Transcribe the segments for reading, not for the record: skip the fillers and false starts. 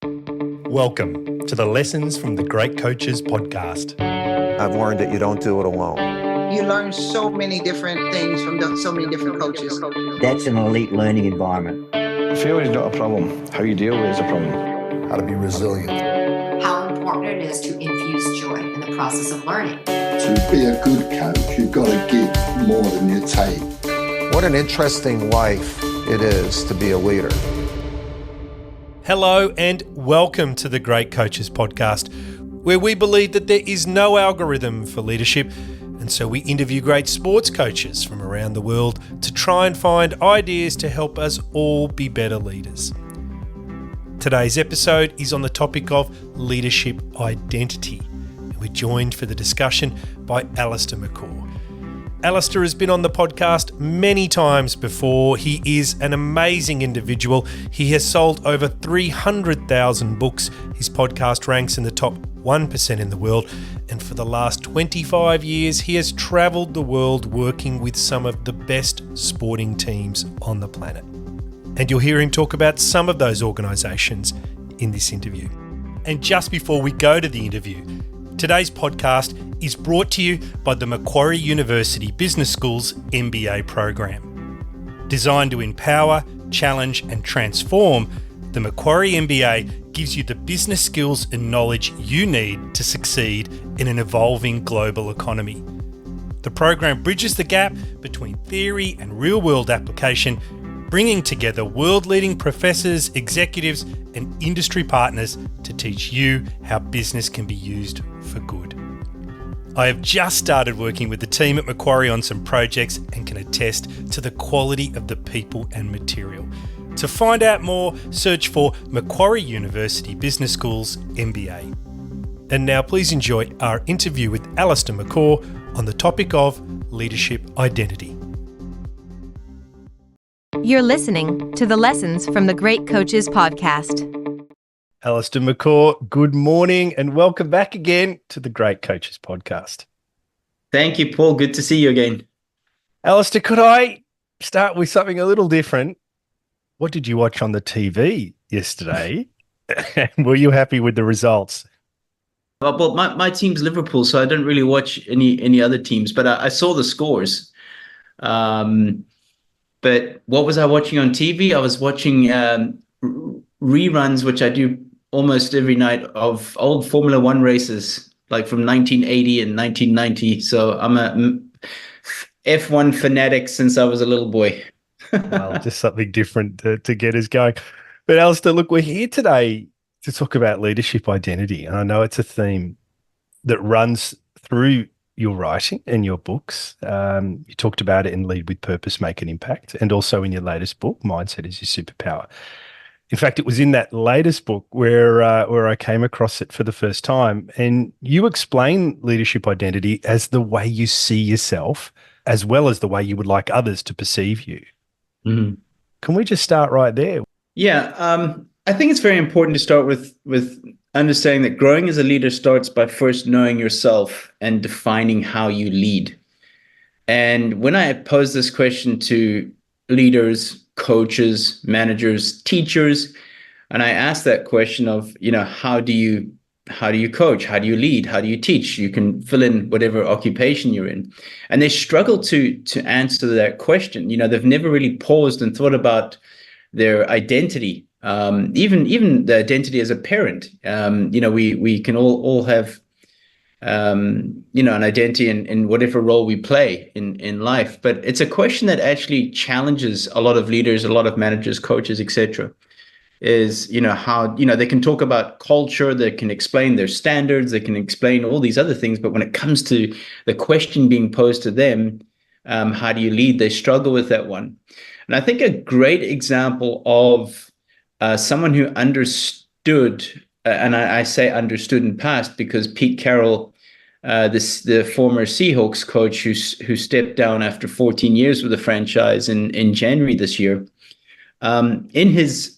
Welcome to the Lessons from the Great Coaches podcast. I've learned that you don't do it alone. You learn so many different things from so many different coaches. That's an elite learning environment. Failure is not a problem. How you deal with it is a problem. How to be resilient. How important it is to infuse joy in the process of learning. To be a good coach, you've got to give more than you take. What an interesting life it is to be a leader. Hello and welcome to the Great Coaches podcast, where we believe that there is no algorithm for leadership, and so we interview great sports coaches from around the world to try and find ideas to help us all be better leaders. Today's episode is on the topic of leadership identity, and we're joined for the discussion by Alistair McCaw. Alistair has been on the podcast many times before. He is an amazing individual. He has sold over 300,000 books. His podcast ranks in the top 1% in the world. And for the last 25 years, he has travelled the world working with some of the best sporting teams on the planet. And you'll hear him talk about some of those organisations in this interview. And just before we go to the interview, today's podcast is brought to you by the Macquarie University Business School's MBA program. Designed to empower, challenge and transform, the Macquarie MBA gives you the business skills and knowledge you need to succeed in an evolving global economy. The program bridges the gap between theory and real-world application, bringing together world-leading professors, executives and industry partners to teach you how business can be used for good. I have just started working with the team at Macquarie on some projects and can attest to the quality of the people and material. To find out more, search for Macquarie University Business School's MBA. And now please enjoy our interview with Alistair McCaw on the topic of leadership identity. You're listening to the Lessons from the Great Coaches podcast. Alistair McCaw, good morning and welcome back again to the Great Coaches podcast. Thank you, Paul. Good to see you again. Alistair, could I start with something a little different? What did you watch on the TV yesterday? Were you happy with the results? Well, my team's Liverpool, so I don't really watch any other teams, but I saw the scores. But what was I watching on TV? I was watching reruns, which I do almost every night, of old Formula One races, like from 1980 and 1990. So I'm a F1 fanatic since I was a little boy. Well, just something different to get us going. But Alistair, look, we're here today to talk about leadership identity. And I know it's a theme that runs through your writing and your books. You talked about it in Lead with Purpose, Make an Impact, and also in your latest book, Mindset is Your Superpower. In fact, it was in that latest book where I came across it for the first time, and you explain leadership identity as the way you see yourself, as well as the way you would like others to perceive you. Mm-hmm. Can we just start right there? Yeah, I think it's very important to start with understanding that growing as a leader starts by first knowing yourself and defining how you lead. And when I pose this question to leaders, coaches, managers, teachers, and I ask that question of, how do you coach? How do you lead? How do you teach? You can fill in whatever occupation you're in. And they struggle to answer that question. They've never really paused and thought about their identity, even the identity as a parent. We can all have an identity in whatever role we play in life. But it's a question that actually challenges a lot of leaders, a lot of managers, coaches, etc. Is, how, they can talk about culture, they can explain their standards, they can explain all these other things. But when it comes to the question being posed to them, how do you lead? They struggle with that one. And I think a great example of someone who understood, and I say understood in past because Pete Carroll, the former Seahawks coach who stepped down after 14 years with the franchise in January this year, in his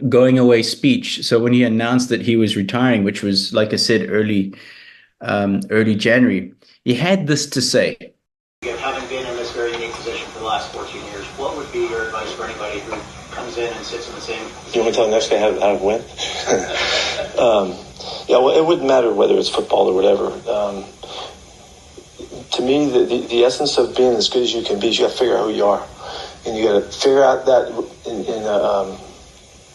going away speech. So when he announced that he was retiring, which was, like I said, early January, he had this to say. Having been in this very unique position for the last 14 years, what would be your advice for anybody who comes in and sits You want me to tell the next guy how to win? Yeah, well, it wouldn't matter whether it's football or whatever. To me, the essence of being as good as you can be is you got to figure out who you are. And you got to figure out that in a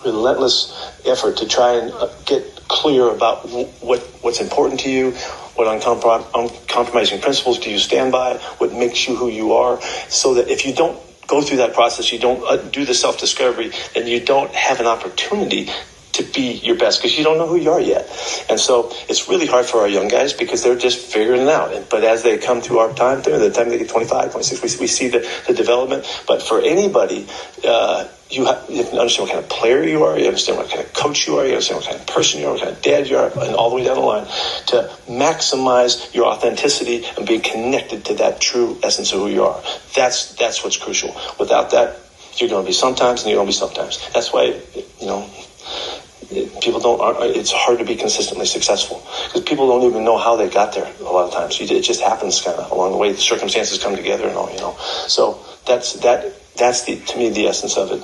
relentless effort to try and get clear about what's important to you, what uncompromising principles do you stand by, what makes you who you are, so that if you don't go through that process, you don't do the self-discovery, then you don't have an opportunity to be your best because you don't know who you are yet. And so it's really hard for our young guys because they're just figuring it out. But as they come to our time, the time they get 25, 26, we see the development. But for anybody, you have to understand what kind of player you are, you understand what kind of coach you are, you understand what kind of person you are, what kind of dad you are, and all the way down the line to maximize your authenticity and being connected to that true essence of who you are. That's what's crucial. Without that, you're going to be sometimes and you're going to be sometimes. That's why, people it's hard to be consistently successful because people don't even know how they got there a lot of times. It just happens kind of along the way. The circumstances come together and all, So that's to me, the essence of it.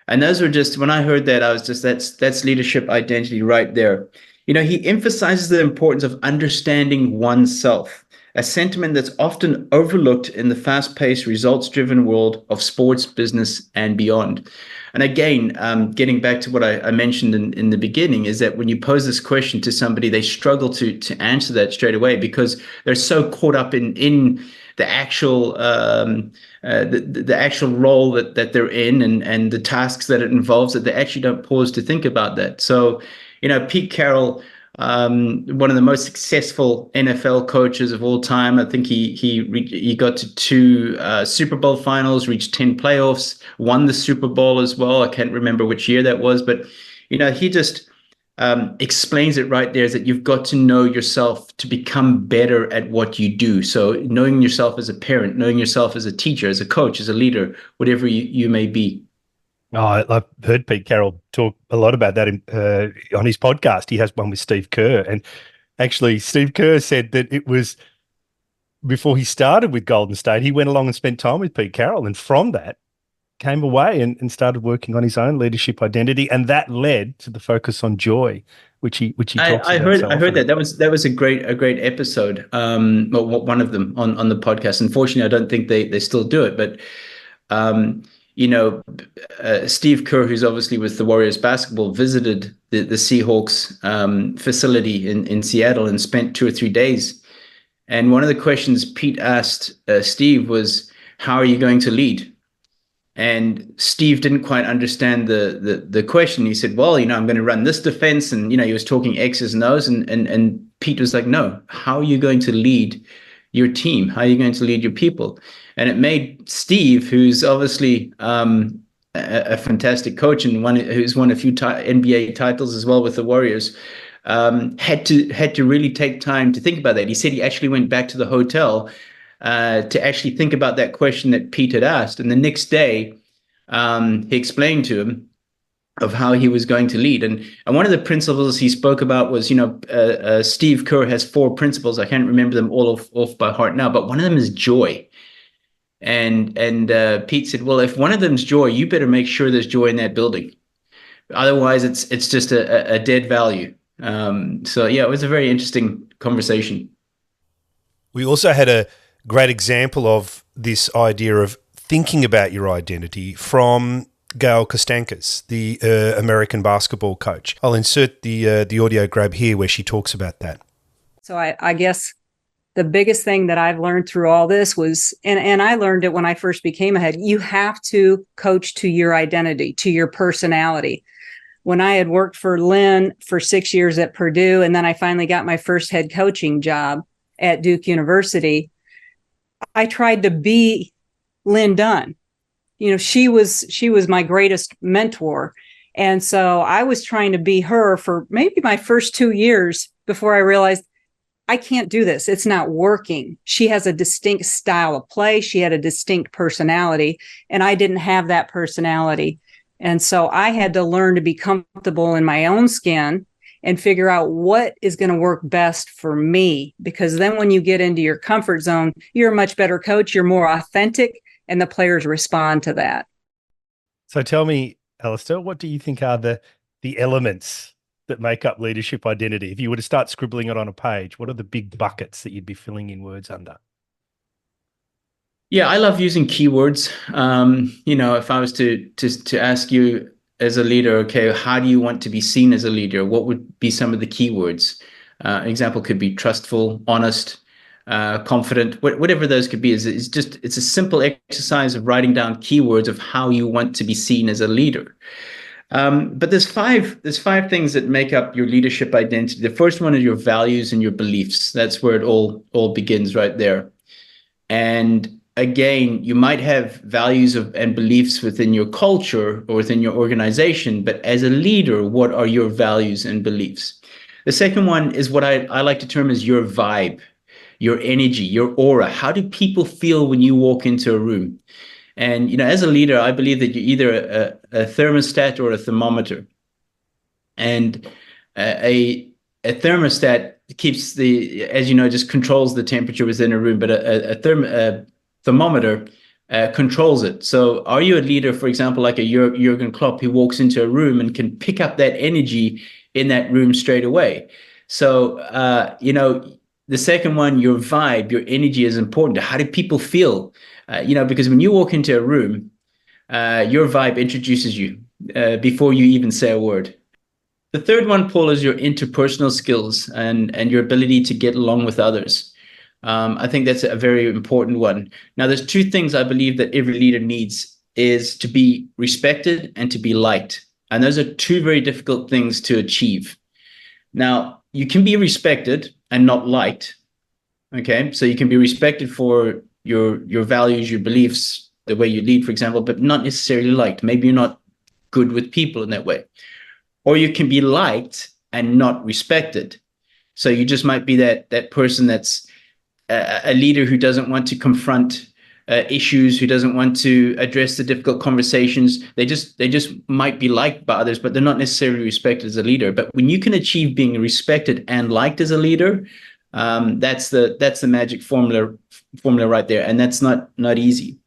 And those were just, when I heard that, I was just, that's leadership identity right there. He emphasizes the importance of understanding oneself, a sentiment that's often overlooked in the fast-paced, results-driven world of sports, business, and beyond. And again, getting back to what I mentioned in the beginning, is that when you pose this question to somebody, they struggle to answer that straight away because they're so caught up in the actual the actual role that they're in and the tasks that it involves, that they actually don't pause to think about that. So, Pete Carroll, one of the most successful NFL coaches of all time. I think he got to 2 Super Bowl finals, reached 10 playoffs, won the Super Bowl as well. I can't remember which year that was, but he just explains it right there, is that you've got to know yourself to become better at what you do. So knowing yourself as a parent, knowing yourself as a teacher, as a coach, as a leader, whatever you may be. Oh, I've heard Pete Carroll talk a lot about that on his podcast. He has one with Steve Kerr. And actually, Steve Kerr said that it was before he started with Golden State, he went along and spent time with Pete Carroll. And from that, came away and started working on his own leadership identity. And that led to the focus on joy, which he talks about. I heard that. That was a great episode. One of them on the podcast. Unfortunately, I don't think they still do it, but Steve Kerr, who's obviously with the Warriors basketball, visited the Seahawks facility in Seattle and spent 2 or 3 days. And one of the questions Pete asked Steve was, how are you going to lead? And Steve didn't quite understand the question. He said, well, I'm going to run this defense. And, he was talking X's and O's. And Pete was like, no, how are you going to lead your team? How are you going to lead your people? And it made Steve, who's obviously a fantastic coach and who's won a few NBA titles as well with the Warriors, had to really take time to think about that. He said he actually went back to the hotel to actually think about that question that Pete had asked. And the next day, he explained to him of how he was going to lead. And one of the principles he spoke about was, Steve Kerr has 4 principles. I can't remember them all off by heart now, but one of them is joy. And Pete said, well, if one of them's joy, you better make sure there's joy in that building. Otherwise, it's just a dead value. So, yeah, it was a very interesting conversation. We also had a great example of this idea of thinking about your identity from Gail Kostankis, the American basketball coach. I'll insert the audio grab here where she talks about that. So I guess the biggest thing that I've learned through all this was, and I learned it when I first became a head, you have to coach to your identity, to your personality. When I had worked for Lynn for 6 years at Purdue, and then I finally got my first head coaching job at Duke University, I tried to be Lynn Dunn. She was my greatest mentor. And so I was trying to be her for maybe my first 2 years before I realized I can't do this. It's not working. She has a distinct style of play. She had a distinct personality, and I didn't have that personality. And so I had to learn to be comfortable in my own skin and figure out what is going to work best for me. Because then when you get into your comfort zone, you're a much better coach. You're more authentic, and the players respond to that. So tell me, Alistair, what do you think are the elements that make up leadership identity? If you were to start scribbling it on a page, what are the big buckets that you'd be filling in words under? Yeah, I love using keywords. If I was to ask you as a leader, okay, how do you want to be seen as a leader? What would be some of the keywords? An example could be trustful, honest, confident, whatever those could be. It's a simple exercise of writing down keywords of how you want to be seen as a leader. But there's five things that make up your leadership identity. The first one is your values and your beliefs. That's where it all begins right there. And again, you might have values and beliefs within your culture or within your organization, but as a leader, what are your values and beliefs? The second one is what I like to term as your vibe, your energy, your aura. How do people feel when you walk into a room? And, as a leader, I believe that you're either a thermostat or a thermometer. And a thermostat keeps just controls the temperature within a room, but a thermometer controls it. So are you a leader, for example, like a Jurgen Klopp, who walks into a room and can pick up that energy in that room straight away? So, the second one, your vibe, your energy is important. How do people feel? Because when you walk into a room, your vibe introduces you before you even say a word. The third one, Paul, is your interpersonal skills and your ability to get along with others. I think that's a very important one. Now, there's two things I believe that every leader needs is to be respected and to be liked. And those are two very difficult things to achieve. Now, you can be respected and not liked. Okay, so you can be respected for your values, your beliefs, the way you lead, for example, but not necessarily liked. Maybe you're not good with people in that way. Or you can be liked and not respected. So you just might be that person that's a leader who doesn't want to confront issues, who doesn't want to address the difficult conversations. They just might be liked by others, but they're not necessarily respected as a leader. But when you can achieve being respected and liked as a leader, that's the magic formula right there, and that's not easy.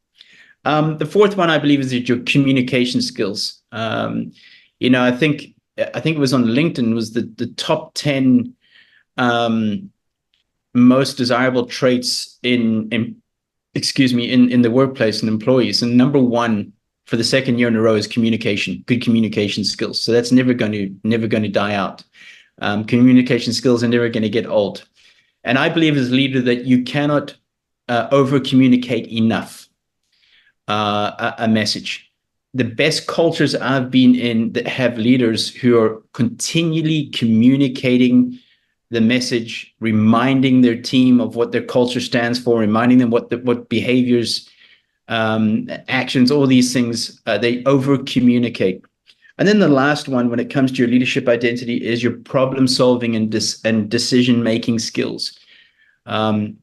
The fourth one I believe is that your communication skills. I think it was on LinkedIn was the top 10 most desirable traits in the workplace and employees, and number one for the second year in a row is communication, good communication skills. So that's never going to die out. Communication skills are never going to get old. And I believe as a leader that you cannot over communicate enough a message. The best cultures I've been in that have leaders who are continually communicating the message, reminding their team of what their culture stands for, reminding them what behaviors, actions, all these things, they over communicate. And then the last one, when it comes to your leadership identity, is your problem solving and decision making skills. Great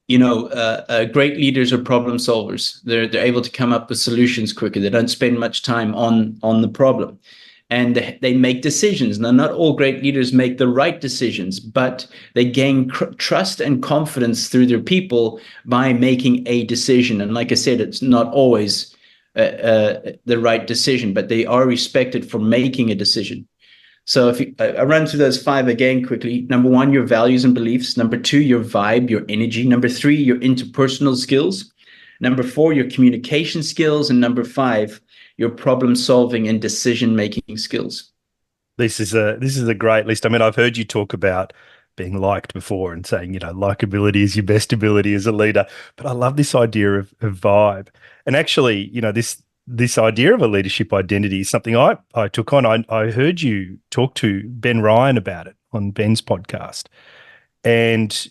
leaders are problem solvers. They're able to come up with solutions quicker. They don't spend much time on the problem, and they make decisions. Now, not all great leaders make the right decisions, but they gain trust and confidence through their people by making a decision. And like I said, it's not always the right decision, but they are respected for making a decision. So if I run through those five again quickly. Number one, your values and beliefs. Number two, your vibe, your energy. Number three, your interpersonal skills. Number four, your communication skills. And number five, your problem solving and decision making skills. This is a great list. I mean, I've heard you talk about being liked before and saying, likability is your best ability as a leader. But I love this idea of vibe. And actually, this idea of a leadership identity is something I took on. I heard you talk to Ben Ryan about it on Ben's podcast. And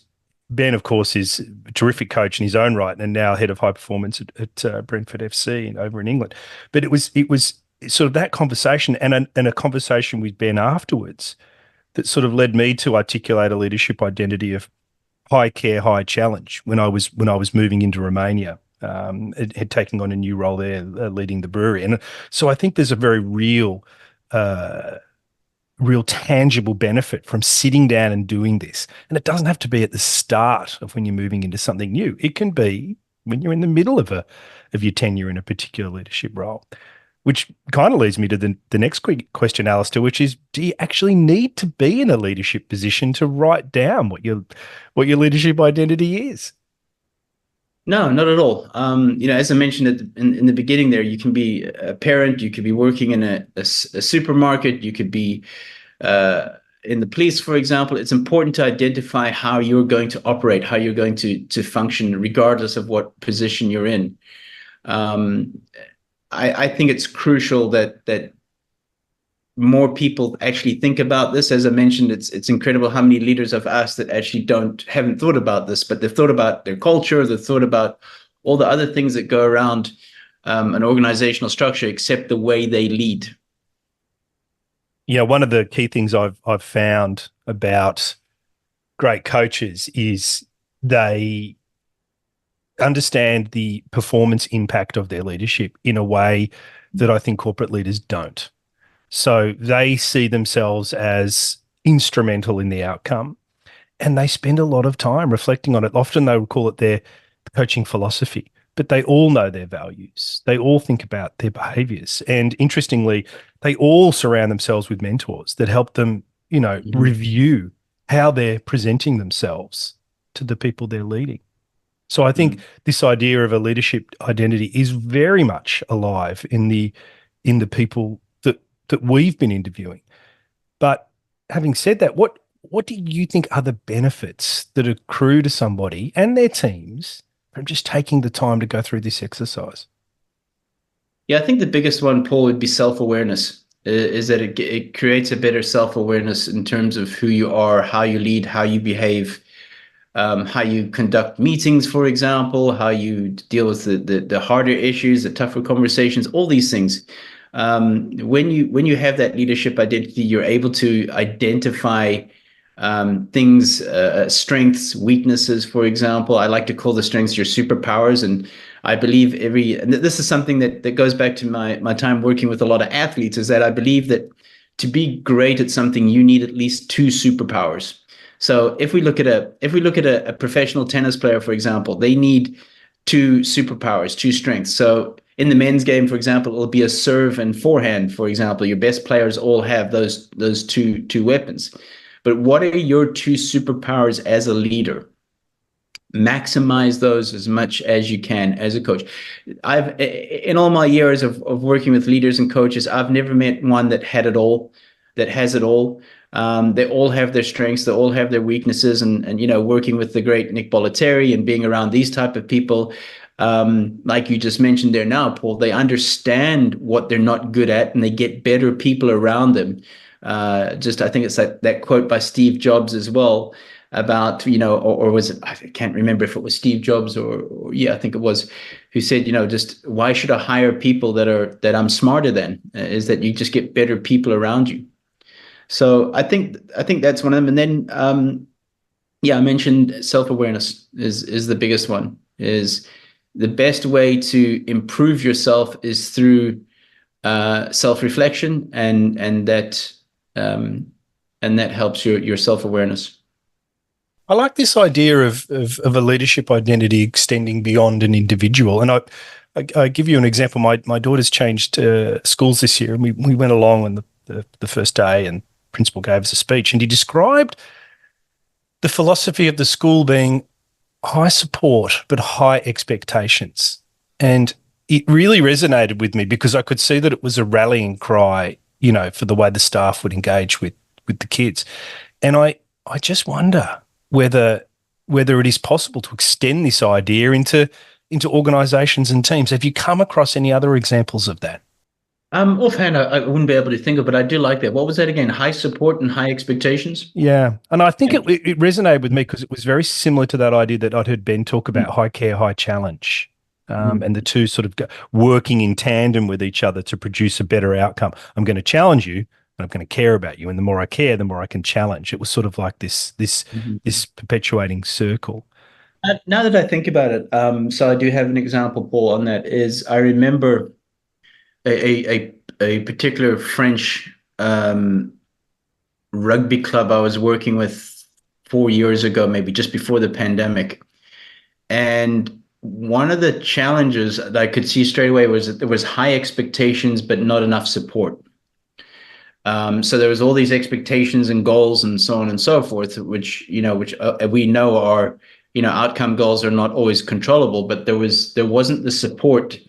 Ben, of course, is a terrific coach in his own right and now head of high performance at Brentford FC over in England. But it was sort of that conversation and a conversation with Ben afterwards that sort of led me to articulate a leadership identity of high care, high challenge when I was moving into Romania, had taken on a new role there, leading the brewery. And so I think there's a very real tangible benefit from sitting down and doing this. And it doesn't have to be at the start of when you're moving into something new. It can be when you're in the middle of your tenure in a particular leadership role. which kind of leads me to the next quick question, Alistair, which is, do you actually need to be in a leadership position to write down what your leadership identity is? No, not at all. As I mentioned in the beginning there, you can be a parent, you could be working in a supermarket, you could be in the police, for example. It's important to identify how you're going to operate, how you're going to function, regardless of what position you're in. I think it's crucial that more people actually think about this. As I mentioned, it's incredible how many leaders I've asked that actually haven't thought about this, but they've thought about their culture, they've thought about all the other things that go around an organizational structure, except the way they lead. Yeah, one of the key things I've found about great coaches is they understand the performance impact of their leadership in a way that I think corporate leaders don't. So they see themselves as instrumental in the outcome, and they spend a lot of time reflecting on it. Often they would call it their coaching philosophy, but they all know their values. They all think about their behaviors. And interestingly, they all surround themselves with mentors that help them, review how they're presenting themselves to the people they're leading. So I think this idea of a leadership identity is very much alive in the people that we've been interviewing. But having said that, what do you think are the benefits that accrue to somebody and their teams from just taking the time to go through this exercise? Yeah, I think the biggest one, Paul, would be self-awareness. Is that it creates a better self-awareness in terms of who you are, how you lead, how you behave, how you conduct meetings, for example, how you deal with the harder issues, the tougher conversations, all these things. When you have that leadership identity, you're able to identify things, strengths, weaknesses, for example. I like to call the strengths your superpowers. And I believe and this is something that goes back to my time working with a lot of athletes, is that I believe that to be great at something, you need at least two superpowers. So if we look at a professional tennis player, for example, they need two superpowers, two strengths. So in the men's game, for example, it'll be a serve and forehand, for example. Your best players all have those two weapons. But what are your two superpowers as a leader? Maximize those as much as you can as a coach. In all my years of working with leaders and coaches, I've never met one that had it all, that has it all. They all have their strengths, they all have their weaknesses, and working with the great Nick Bollettieri and being around these type of people, like you just mentioned there now, Paul, they understand what they're not good at and they get better people around them. I think it's that quote by Steve Jobs as well about, or was it, I can't remember if it was Steve Jobs or yeah, I think it was, who said, just why should I hire people that I'm smarter than? Is that you just get better people around you. So I think that's one of them. And then, I mentioned self-awareness is the biggest one. Is the best way to improve yourself is through self-reflection, and that helps your self-awareness. I like this idea of a leadership identity extending beyond an individual. And I give you an example. My daughter's changed schools this year, and we went along on the first day, and principal gave us a speech, and he described the philosophy of the school being high support but high expectations. And it really resonated with me because I could see that it was a rallying cry, for the way the staff would engage with the kids. And I just wonder whether it is possible to extend this idea into organizations and teams. Have you come across any other examples of that? Offhand, I wouldn't be able to think of, but I do like that. What was that again? High support and high expectations? Yeah. And I think it resonated with me because it was very similar to that idea that I'd heard Ben talk about, high care, high challenge, and the two sort of working in tandem with each other to produce a better outcome. I'm going to challenge you, and I'm going to care about you. And the more I care, the more I can challenge. It was sort of like this perpetuating circle. Now that I think about it, so I do have an example, Paul, on that. Is I remember a particular French rugby club I was working with 4 years ago, maybe just before the pandemic. And one of the challenges that I could see straight away was that there was high expectations, but not enough support. So there was all these expectations and goals and so on and so forth, which we know are, outcome goals are not always controllable, but there wasn't the support.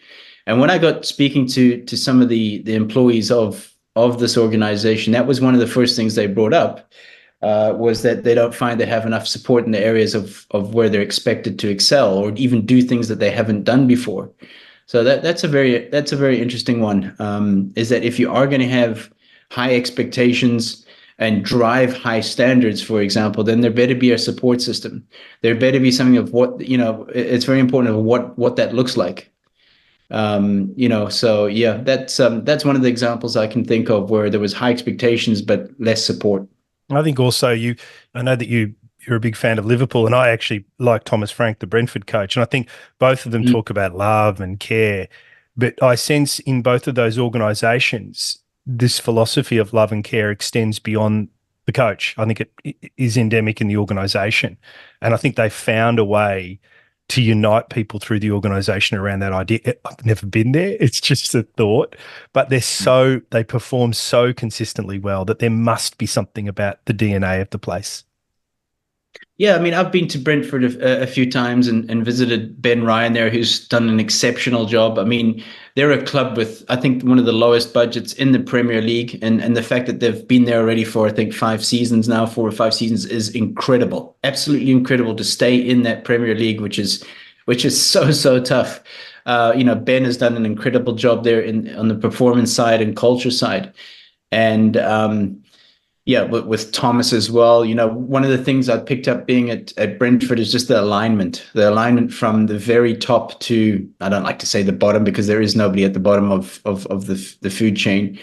And when I got speaking to some of the employees of this organization, that was one of the first things they brought up, was that they don't find they have enough support in the areas of where they're expected to excel or even do things that they haven't done before. So that's a very interesting one. Is that if you are going to have high expectations and drive high standards, for example, then there better be a support system. There better be something of what, it's very important of what that looks like. So yeah, that's one of the examples I can think of where there was high expectations but less support. I think also I know that you're a big fan of Liverpool, and I actually like Thomas Frank, the Brentford coach, and I think both of them talk about love and care, but I sense in both of those organisations, this philosophy of love and care extends beyond the coach. I think it is endemic in the organisation, and I think they found a way to unite people through the organisation around that idea. I've never been there. It's just a thought, but they perform so consistently well that there must be something about the DNA of the place. Yeah, I mean, I've been to Brentford a few times and visited Ben Ryan there, who's done an exceptional job. I mean, they're a club with, I think, one of the lowest budgets in the Premier League. And the fact that they've been there already for, I think, 5 seasons now, 4 or 5 seasons, is incredible. Absolutely incredible to stay in that Premier League, which is so tough. Ben has done an incredible job there on the performance side and culture side. And yeah, but with Thomas as well, one of the things I picked up being at Brentford is just the alignment from the very top to, I don't like to say the bottom because there is nobody at the bottom of the food chain.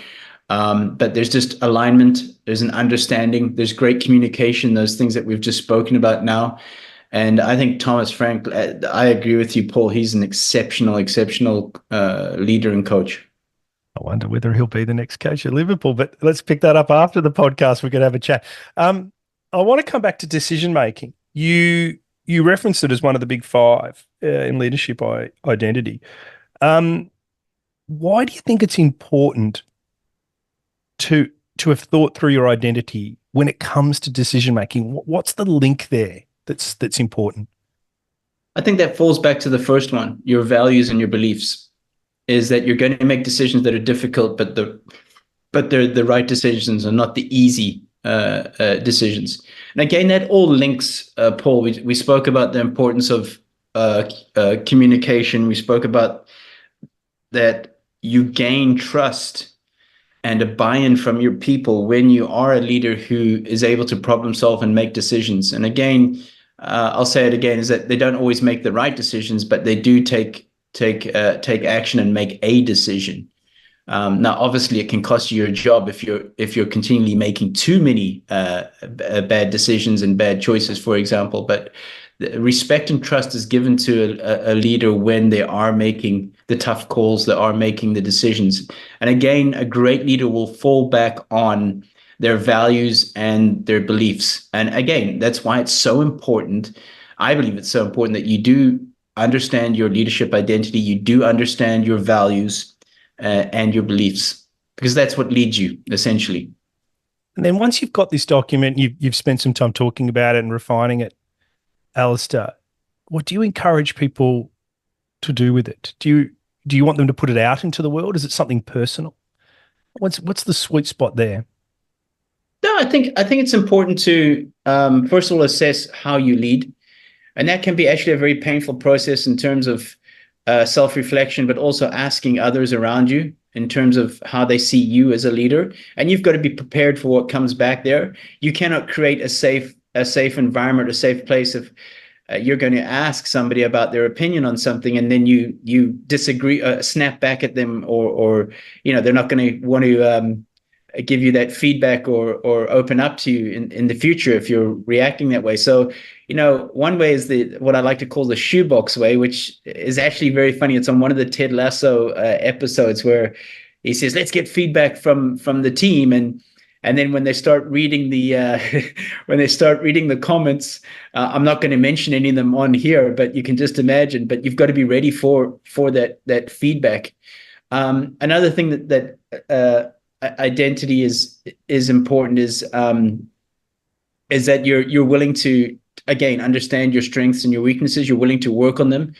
But there's just alignment. There's an understanding. There's great communication, those things that we've just spoken about now. And I think Thomas Frank, I agree with you, Paul. He's an exceptional leader and coach. I wonder whether he'll be the next coach at Liverpool, but let's pick that up after the podcast. We could have a chat. I want to come back to decision making. You referenced it as one of the big 5 in leadership identity. Why do you think it's important to have thought through your identity when it comes to decision making? What's the link there that's important? I think that falls back to the first one, your values and your beliefs. Is that you're going to make decisions that are difficult, but they're the right decisions and not the easy decisions. And again, that all links, Paul. We spoke about the importance of communication. We spoke about that you gain trust and a buy-in from your people when you are a leader who is able to problem solve and make decisions. And again, I'll say it again, is that they don't always make the right decisions, but they do take action and make a decision. Now, obviously, it can cost you your job if you're continually making too many bad decisions and bad choices, for example. But respect and trust is given to a leader when they are making the tough calls, they are making the decisions. And again, a great leader will fall back on their values and their beliefs. And again, that's why it's so important. I believe it's so important that you do understand your leadership identity, you do understand your values and your beliefs, because that's what leads you, essentially. And then once you've got this document, you've spent some time talking about it and refining it, Alistair, what do you encourage people to do with it? Do you want them to put it out into the world? Is it something personal? What's the sweet spot there? No, I think it's important to first of all assess how you lead. And that can be actually a very painful process in terms of self-reflection, but also asking others around you in terms of how they see you as a leader. And you've got to be prepared for what comes back there. You cannot create a safe environment, a safe place if you're going to ask somebody about their opinion on something and then you disagree, snap back at them, or they're not going to want to give you that feedback or open up to you in the future if you're reacting that way. So, one way is what I like to call the shoebox way, which is actually very funny. It's on one of the Ted Lasso episodes where he says, let's get feedback from the team. And And then when they start reading the comments, I'm not going to mention any of them on here, but you can just imagine. But you've got to be ready for that feedback. Another thing that identity is important is that you're willing to, again, understand your strengths and your weaknesses. You're willing to work on them.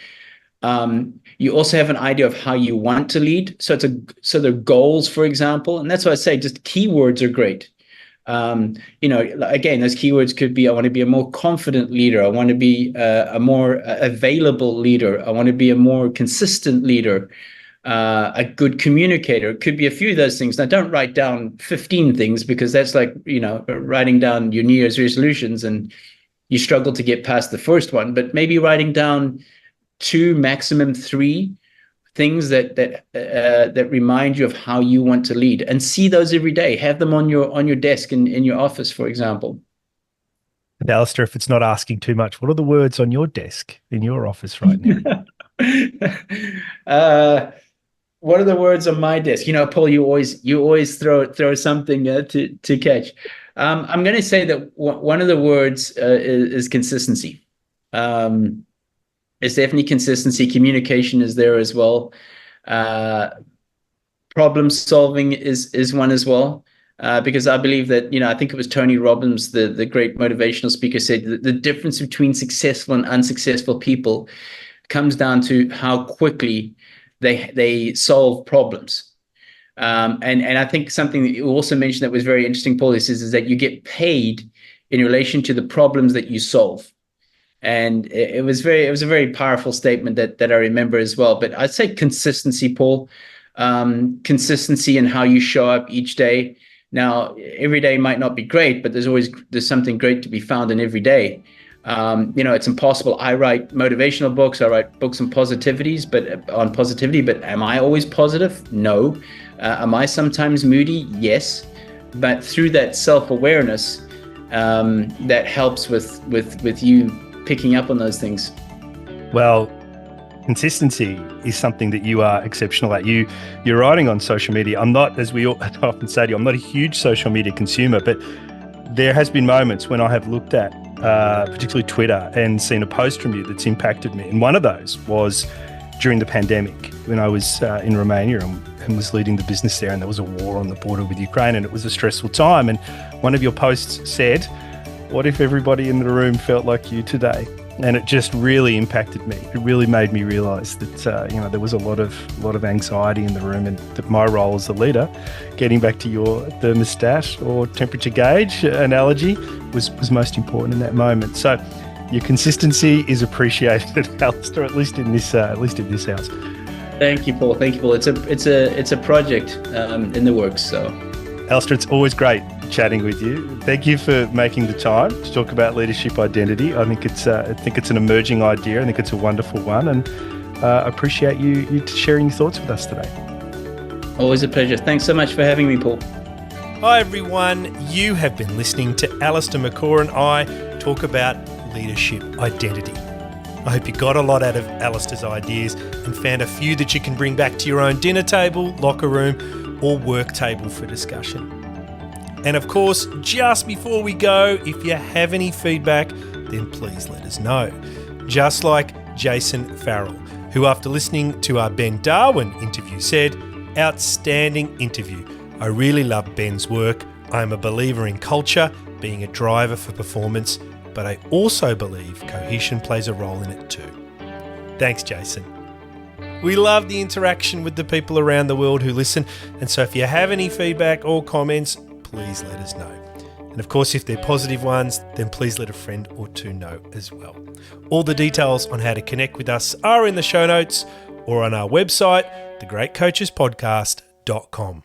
You also have an idea of how you want to lead. So the goals, for example, and that's why I say just keywords are great. Again, those keywords could be, I want to be a more confident leader. I want to be a more available leader. I want to be a more consistent leader, a good communicator. It could be a few of those things. Now, don't write down 15 things, because that's like, writing down your New Year's resolutions and you struggle to get past the first one, but maybe writing down 2, maximum 3 things that remind you of how you want to lead, and see those every day. Have them on your desk in your office, for example. And Alistair, if it's not asking too much, what are the words on your desk in your office right now? What are the words on my desk? Paul, you always throw something to catch. I'm going to say that one of the words is consistency. It's definitely consistency. Communication is there as well. Problem solving is one as well. Because I believe that, I think it was Tony Robbins, the great motivational speaker, said that the difference between successful and unsuccessful people comes down to how quickly they solve problems. And I think something that you also mentioned that was very interesting, Paul, is that you get paid in relation to the problems that you solve. And it was a very powerful statement that I remember as well. But I'd say consistency, Paul, consistency in how you show up each day. Now, every day might not be great, but there's something great to be found in every day. It's impossible. I write motivational books. I write books on positivity, but am I always positive? No. Am I sometimes moody? Yes. But through that self-awareness, that helps with you picking up on those things. Well, consistency is something that you are exceptional at. You're writing on social media. I'm not, as we often say to you, I'm not a huge social media consumer, but there has been moments when I have looked at particularly Twitter and seen a post from you that's impacted me. And one of those was during the pandemic when I was in Romania and was leading the business there, and there was a war on the border with Ukraine, and it was a stressful time. And one of your posts said, "What if everybody in the room felt like you today?" And it just really impacted me. It really made me realise that there was a lot of anxiety in the room, and that my role as the leader, getting back to your thermostat or temperature gauge analogy, was most important in that moment. So your consistency is appreciated, Alistair, at least in this house. Thank you, Paul. It's a project in the works. So, Alistair, it's always great chatting with you. Thank you for making the time to talk about leadership identity. I think it's an emerging idea. I think it's a wonderful one, and I appreciate you sharing your thoughts with us today. Always a pleasure. Thanks so much for having me, Paul. Hi everyone. You have been listening to Alistair McCaw and I talk about leadership identity. I hope you got a lot out of Alistair's ideas and found a few that you can bring back to your own dinner table, locker room, or work table for discussion. And of course, just before we go, if you have any feedback, then please let us know. Just like Jason Farrell, who after listening to our Ben Darwin interview said, "Outstanding interview. I really love Ben's work. I'm a believer in culture being a driver for performance, but I also believe cohesion plays a role in it too." Thanks, Jason. We love the interaction with the people around the world who listen, and so if you have any feedback or comments, please let us know. And of course, if they're positive ones, then please let a friend or two know as well. All the details on how to connect with us are in the show notes or on our website, thegreatcoachespodcast.com.